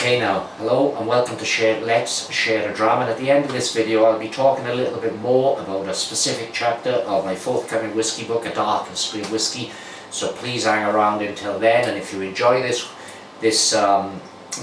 Okay now, hello and welcome to Let's Share a Dram, and at the end of this video I'll be talking a little bit more about a specific chapter of my forthcoming whiskey book, A Dark History of Whiskey. So please hang around until then, and if you enjoy this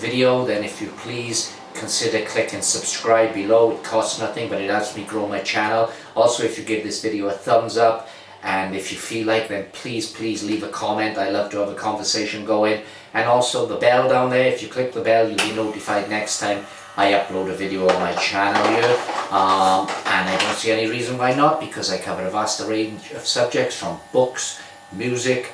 video, then if you please consider clicking subscribe below. It costs nothing, but it helps me grow my channel. Also, if you give this video a thumbs up, and if you feel like, then please leave a comment. I love to have a conversation going. And also the bell down there, if you click the bell, you'll be notified next time I upload a video on my channel here. And I don't see any reason why not, because I cover a vast range of subjects, from books, music,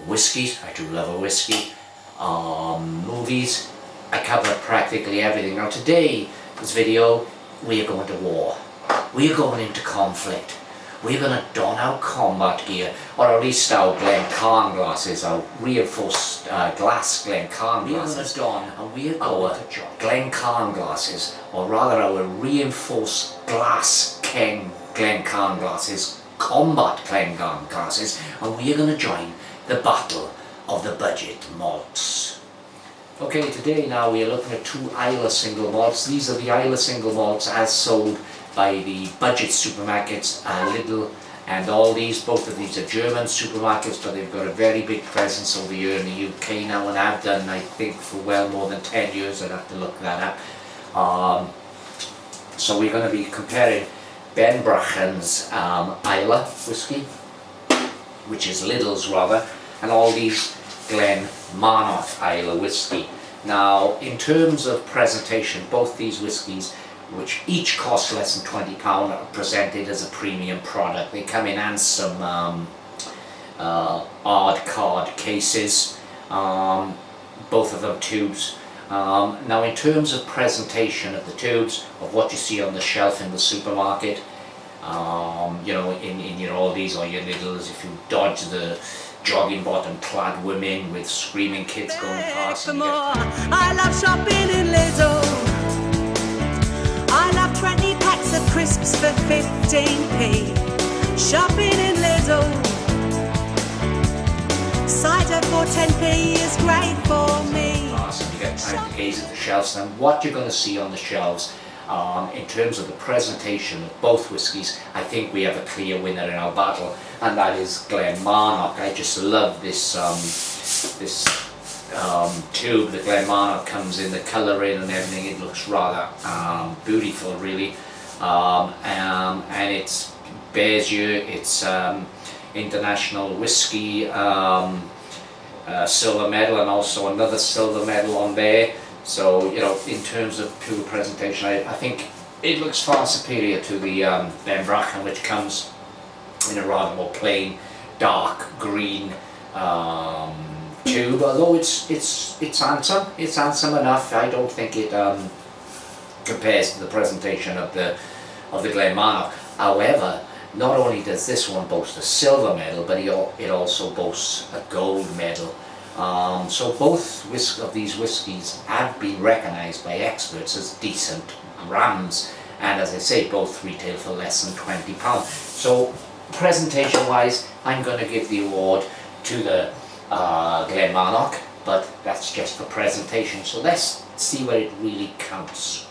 whiskies, I do love a whiskey, movies. I cover practically everything. Now today, this video, we are going to war. We are going into conflict. We're going to don our combat gear, or at least our Glencairn glasses, our reinforced glass Glencairn glasses. We're going to don, and we're going to Glencairn glasses, or rather our reinforced glass Glencairn glasses, combat Glencairn glasses, and we're going to join the battle of the budget malts. Okay, today now we are looking at two Islay single malts. These are the Islay single malts as sold by the budget supermarkets, Lidl and all these. Both of these are German supermarkets, but they've got a very big presence over here in the UK now, and have done, I think, for well more than 10 years. I'd have to look that up. So we're going to be comparing Benbrachen's Islay whiskey, which is Lidl's rather, and all these Glenmarnock Islay whiskey. Now, in terms of presentation, both these whiskies, which each cost less than £20, are presented as a premium product. They come in handsome hard card cases, both of them tubes. Now, in terms of presentation of the tubes, of what you see on the shelf in the supermarket, you know, in your Aldi's or your Lidl's, if you dodge the jogging bottom clad women with screaming kids going past. I love shopping in Lidl. I love 20 packs of crisps for 15p. Shopping in Lidl. Cider for 10p is great for me. You get time to gaze at the shelves, and what you're going to see on the shelves in terms of the presentation of both whiskies, I think we have a clear winner in our battle, and that is Glenmarnock. I just love this tube that Glenmarnock comes in, the colouring and everything. It looks rather beautiful, really, and it bears you its international whiskey silver medal, and also another silver medal on there. So, you know, in terms of pure presentation, I think it looks far superior to the Benbrachen, which comes in a rather more plain dark green tube. Although it's handsome, it's handsome enough. I don't think it compares to the presentation of the Glenmarnock. However, not only does this one boast a silver medal, but it also boasts a gold medal. So both of these whiskies have been recognised by experts as decent grams, and as I say, both retail for less than £20. So presentation wise, I'm going to give the award to the Glenmarnock, but that's just for presentation. So let's see where it really counts.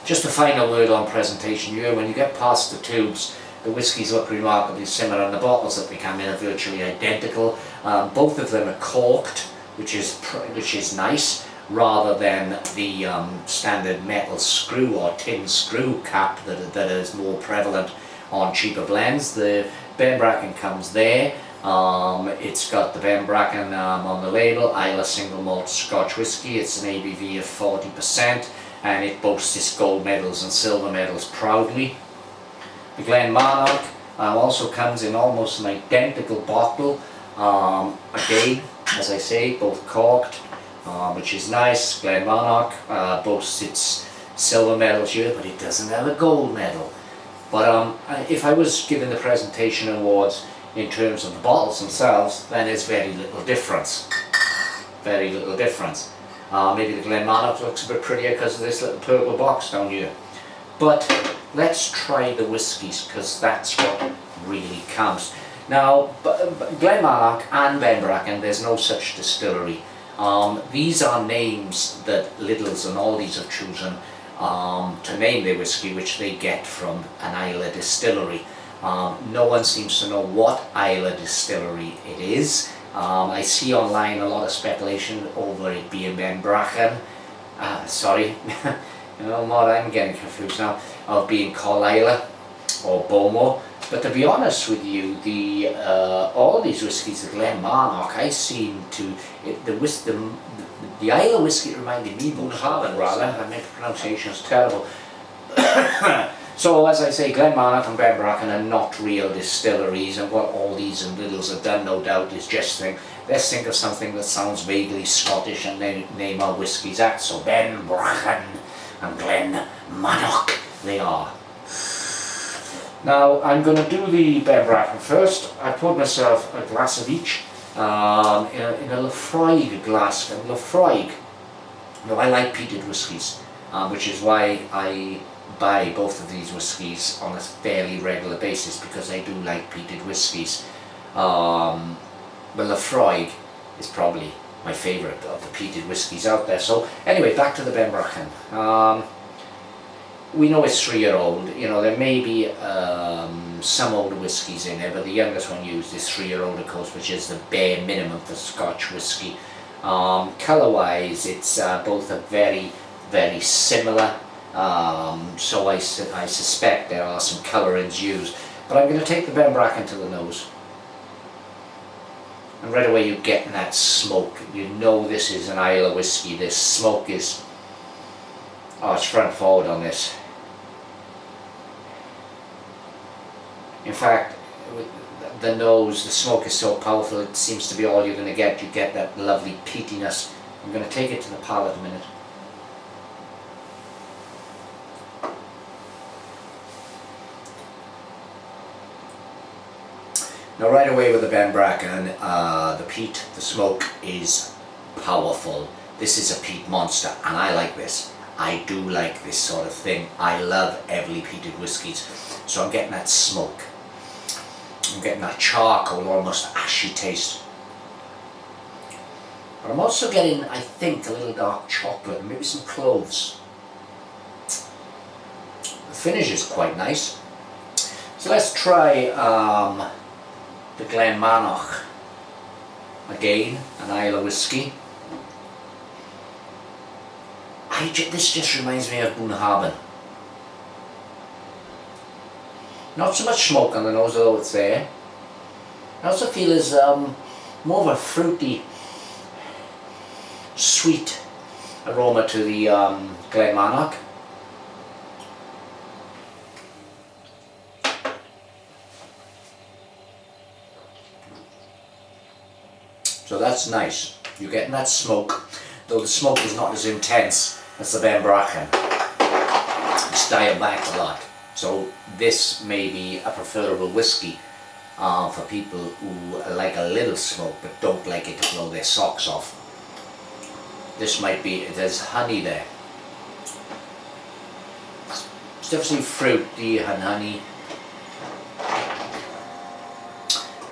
Just a final word on presentation here. When you get past the tubes, the whiskies look remarkably similar, and the bottles that they come in are virtually identical. Both of them are corked, which is nice, rather than the standard metal screw or tin screw cap that is more prevalent on cheaper blends. The Benbrachen comes there. It's got the Benbrachen on the label, Islay single malt Scotch whiskey. It's an ABV of 40%, and it boasts its gold medals and silver medals proudly. The Glenmarnock also comes in almost an identical bottle. Again, as I say, both corked, which is nice. Glenmarnock boasts its silver medals here, but it doesn't have a gold medal. But if I was given the presentation awards in terms of the bottles themselves, then there's very little difference. Very little difference. Maybe the Glenmarnock looks a bit prettier because of this little purple box down here. But let's try the whiskies, because that's what really counts. Now, Glenmarnock and Benbracken, there's no such distillery. These are names that Lidl's and Aldi's have chosen to name their whisky, which they get from an Islay distillery. No one seems to know what Islay distillery it is. I see online a lot of speculation over it being Benbracken. Sorry, you know what, I'm getting confused now, of being called Islay or Bomo. But to be honest with you, all these whiskies at Glenmarnock, I seem to, the Islay whiskey reminded me of Bunnahabhain rather, I mean pronunciation is terrible. So as I say, Glenmarnock and Benbracken are not real distilleries, and what Aldi's and Lidl's have done, no doubt, is just think, let's think of something that sounds vaguely Scottish and name our whiskies that. So Benbracken and Glenmarnock they are. Now I'm going to do the Benbracken first. I poured myself a glass of each in a Lafroig glass. And Lafroig, now I like peated whiskies, which is why I buy both of these whiskies on a fairly regular basis, because I do like peated whiskies. But Lafroig is probably my favourite of the peated whiskies out there. So anyway, back to the Benbracken. We know it's 3-year-old, you know, there may be some older whiskies in there, but the youngest one used is 3-year-old, of course, which is the bare minimum for Scotch whisky. Colour-wise, it's both a very, very similar, so I suspect there are some colourings used. But I'm going to take the Benbracken to the nose. And right away you're getting that smoke. You know this is an Islay whiskey. This smoke is, oh, it's front forward on this. In fact, with the nose, the smoke is so powerful, it seems to be all you're going to get. You get that lovely peatiness. I'm going to take it to the palate a minute. Now right away with the Benbracken, the peat, the smoke is powerful. This is a peat monster, and I like this. I do like this sort of thing. I love heavily peated whiskies. So I'm getting that smoke. I'm getting that charcoal, almost ashy taste. But I'm also getting, I think, a little dark chocolate and maybe some cloves. The finish is quite nice. So let's try the Glenmarnock again, an Islay whiskey. This just reminds me of Bunnahabhain. Not so much smoke on the nose, although it's there. I also feel there's more of a fruity, sweet aroma to the Glenmarnock. So that's nice. You're getting that smoke, though the smoke is not as intense as the Benbracken. It's dialed back a lot. So this may be a preferable whiskey for people who like a little smoke but don't like it to blow their socks off. This might be, there's honey there. It's definitely fruity and honey.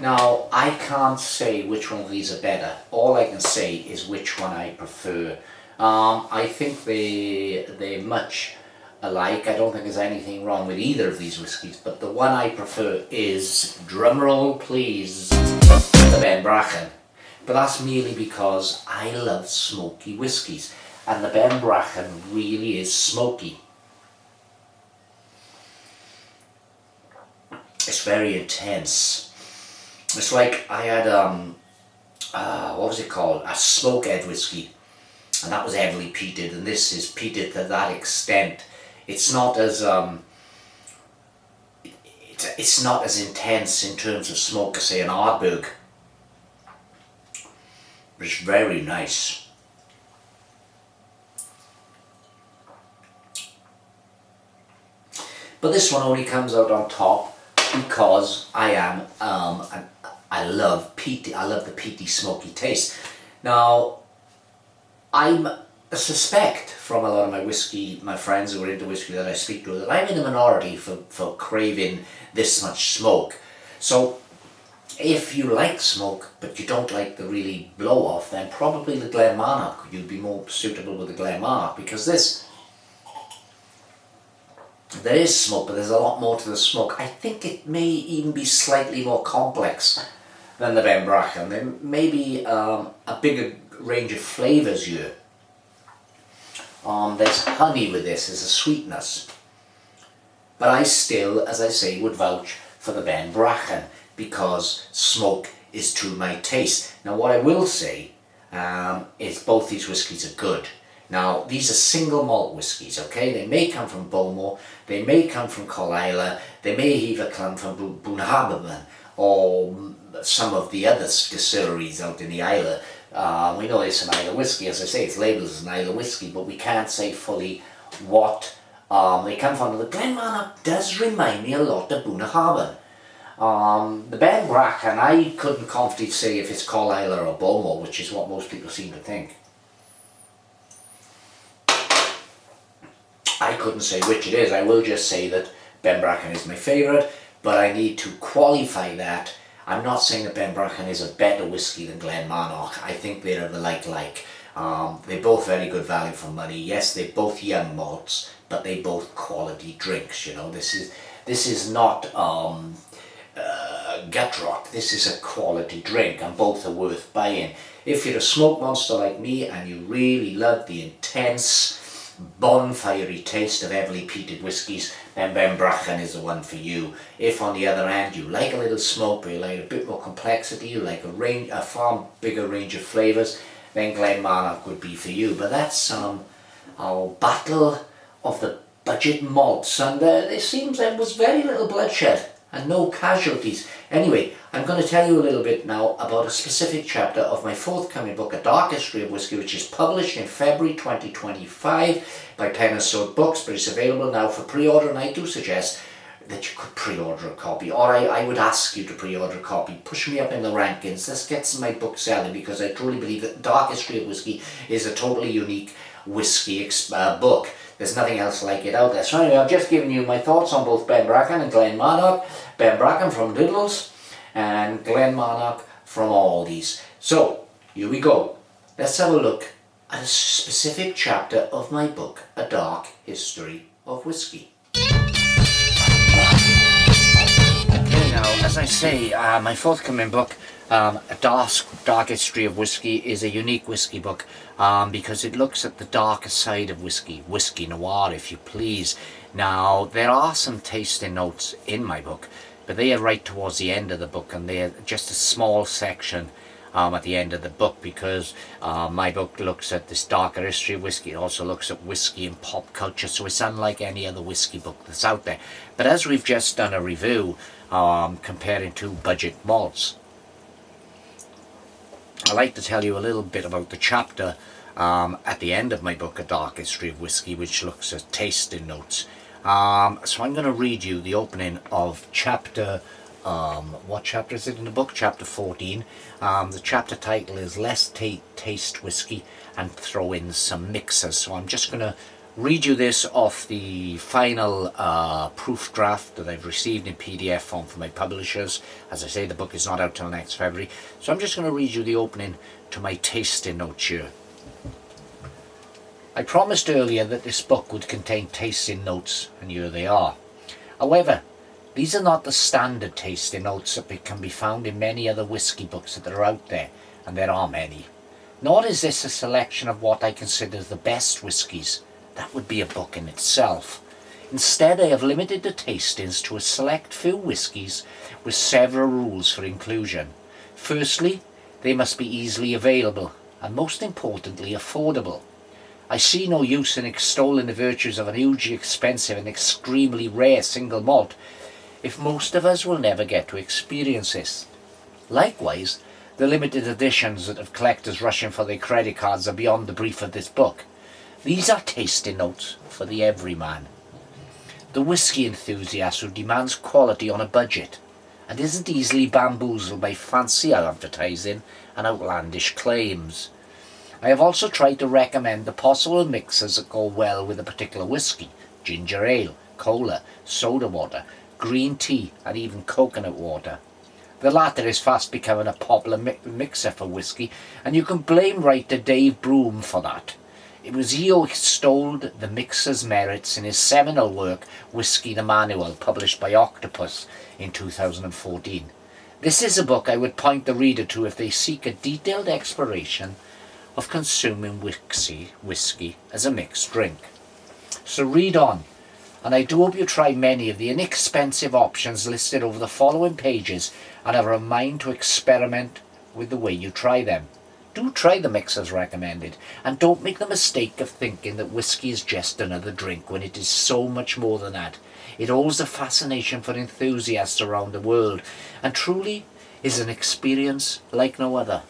Now I can't say which one of these are better. All I can say is which one I prefer. I think they're much alike. I don't think there's anything wrong with either of these whiskies, but the one I prefer is, drumroll please, the Benbracken. But that's merely because I love smoky whiskies, and the Benbracken really is smoky. It's very intense. It's like I had what was it called? A smokehead whiskey, and that was heavily peated, and this is peated to that extent. It's not as it's not as intense in terms of smoke as say an Ardbeg. But it's very nice. But this one only comes out on top because I am I love peaty. I love the peaty, smoky taste. Now, I suspect from a lot of my friends who are into whiskey that I speak to, that I'm in the minority for craving this much smoke. So If you like smoke, but you don't like the really blow off, then probably the Glenmarnock, you'd be more suitable with the Glenmarnock, because there is smoke, but there's a lot more to the smoke. I think it may even be slightly more complex than the Benbracken. There may be a bigger range of flavours here. There's honey with this, there's a sweetness. But I still, as I say, would vouch for the Benbracken because smoke is to my taste. Now what I will say is both these whiskies are good. Now these are single malt whiskies, okay? They may come from Bowmore, they may come from Carlisle, they may even come from Bunhaberman or some of the other distilleries out in the Isle. We know it's an Isle whiskey, as I say, it's labelled as an Isle whiskey, but we can't say fully what they come from. The Glenmarnock does remind me a lot of Bunhaberman. The Benbracken, I couldn't confidently say if it's Carlisle or Bowmore, which is what most people seem to think. I couldn't say which it is. I will just say that Benbracken is my favourite, but I need to qualify that. I'm not saying that Benbracken is a better whiskey than Glenmarnock. I think they're the like. They're both very good value for money. Yes, they're both young malts, but they both quality drinks. You know, this is not gut rot. This is a quality drink, and both are worth buying. If you're a smoke monster like me and you really love the intense bonfirey taste of heavily peated whiskies, then Benbracken is the one for you. If on the other hand you like a little smoke, but you like a bit more complexity, you like a far bigger range of flavours, then Glenmarnock would be for you. But that's our battle of the budget malts, and it seems there was very little bloodshed and no casualties. Anyway, I'm going to tell you a little bit now about a specific chapter of my forthcoming book, A Dark History of Whisky, which is published in February 2025 by Pen and Sword Books, but it's available now for pre-order, and I do suggest that you could pre-order a copy, or I would ask you to pre-order a copy. Push me up in the rankings. This gets my book selling, because I truly believe that Dark History of Whisky is a totally unique whisky book. There's nothing else like it out there. So anyway, I've just given you my thoughts on both Benbracken and Glenmarnock. Benbracken from Lidl's and Glenmarnock from Aldi's. So, here we go. Let's have a look at a specific chapter of my book, A Dark History of Whisky. Okay, now, as I say, my forthcoming book, A Dark History of Whisky, is a unique whisky book because it looks at the darker side of whisky, whisky noir if you please. Now, there are some tasting notes in my book, but they are right towards the end of the book, and they're just a small section at the end of the book, because my book looks at this darker history of whisky. It also looks at whisky and pop culture, so it's unlike any other whisky book that's out there. But as we've just done a review comparing two budget malts, I'd like to tell you a little bit about the chapter at the end of my book, A Dark History of Whisky, which looks at tasting notes. So I'm going to read you the opening of chapter, what chapter is it in the book? Chapter 14. The chapter title is Let's Taste Whisky and Throw in Some Mixers. So I'm just going to read you this off the final proof draft that I've received in PDF form from my publishers. As I say, the book is not out till next February. So I'm just going to read you the opening to my tasting notes here. I promised earlier that this book would contain tasting notes, and here they are. However, these are not the standard tasting notes that can be found in many other whisky books that are out there, and there are many. Nor is this a selection of what I consider the best whiskies. That would be a book in itself. Instead, I have limited the tastings to a select few whiskies with several rules for inclusion. Firstly, they must be easily available, and most importantly, affordable. I see no use in extolling the virtues of an hugely expensive and extremely rare single malt if most of us will never get to experience this. Likewise, the limited editions that have collectors rushing for their credit cards are beyond the brief of this book. These are tasting notes for the everyman. The whisky enthusiast who demands quality on a budget and isn't easily bamboozled by fancy advertising and outlandish claims. I have also tried to recommend the possible mixers that go well with a particular whisky: ginger ale, cola, soda water, green tea and even coconut water. The latter is fast becoming a popular mixer for whiskey, and you can blame writer Dave Broom for that. It was he who extolled the mixer's merits in his seminal work, Whisky the Manual, published by Octopus in 2014. This is a book I would point the reader to if they seek a detailed exploration of consuming whiskey as a mixed drink. So read on, and I do hope you try many of the inexpensive options listed over the following pages and have a mind to experiment with the way you try them. Do try the mixers recommended, and don't make the mistake of thinking that whiskey is just another drink when it is so much more than that. It holds a fascination for enthusiasts around the world, and truly is an experience like no other.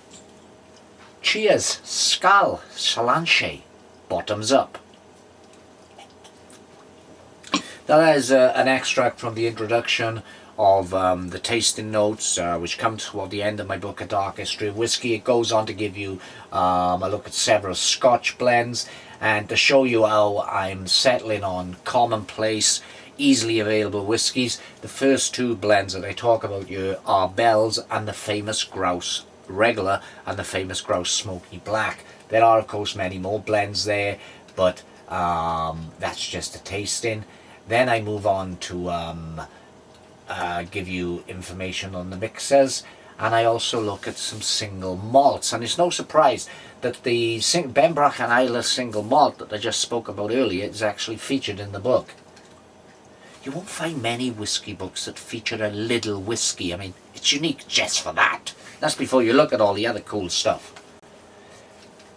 Cheers, Skal, Shalanche, bottoms up. That is an extract from the introduction of the tasting notes, which come toward the end of my book, A Dark History of Whisky. It goes on to give you a look at several Scotch blends and to show you how I'm settling on commonplace, easily available whiskies. The first two blends that I talk about here are Bell's and the famous Grouse Regular and the famous Grouse Smoky Black. There are of course many more blends there, but that's just a tasting. Then I move on to give you information on the mixers, and I also look at some single malts. And it's no surprise that the Benbrough and Islay single malt that I just spoke about earlier is actually featured in the book. You won't find many whiskey books that feature a lidl whiskey. I mean, it's unique just for that. That's before you look at all the other cool stuff.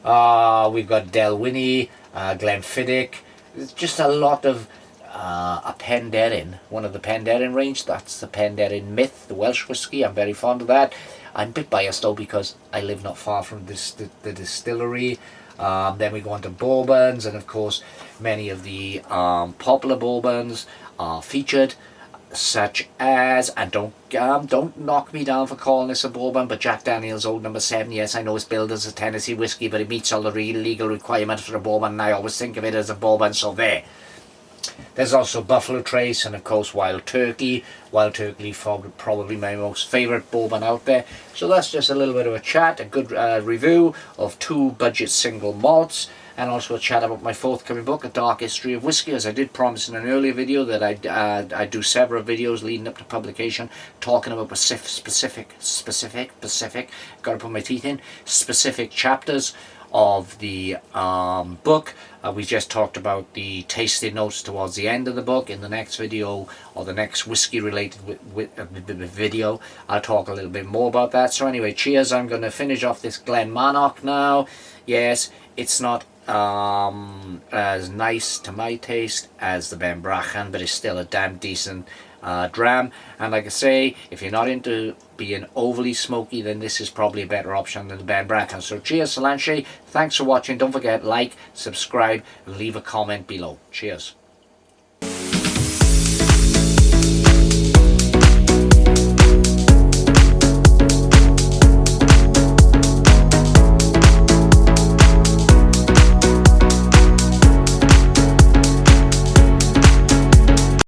We've got Delwynny, Glenfiddich. There's just a lot of a Penderyn, one of the Penderyn range. That's the Penderyn Myth, the Welsh whiskey. I'm very fond of that. I'm a bit biased though because I live not far from the distillery. Then we go on to bourbons, and of course many of the popular bourbons are featured, such as, and don't knock me down for calling this a bourbon, but Jack Daniel's Old Number 7. Yes, I know it's billed as a Tennessee whiskey, but it meets all the legal requirements for a bourbon, and I always think of it as a bourbon, so there. There's also Buffalo Trace and of course Wild Turkey. Wild Turkey probably my most favourite bourbon out there. So that's just a little bit of a chat, a good review of two budget single malts, and also a chat about my forthcoming book, A Dark History of Whisky. As I did promise in an earlier video that I'd do several videos leading up to publication talking about specific, gotta put my teeth in, specific chapters of the book. We just talked about the tasting notes towards the end of the book. In the next video, or the next whiskey related video, I'll talk a little bit more about that. So anyway, cheers. I'm going to finish off this Glenmannock now. Yes, it's not as nice to my taste as the Benbrough, but it's still a damn decent dram. And like I say, if you're not into being overly smoky, then this is probably a better option than the Benbrough. So cheers, Solange. Thanks for watching. Don't forget, like, subscribe, and leave a comment below. Cheers.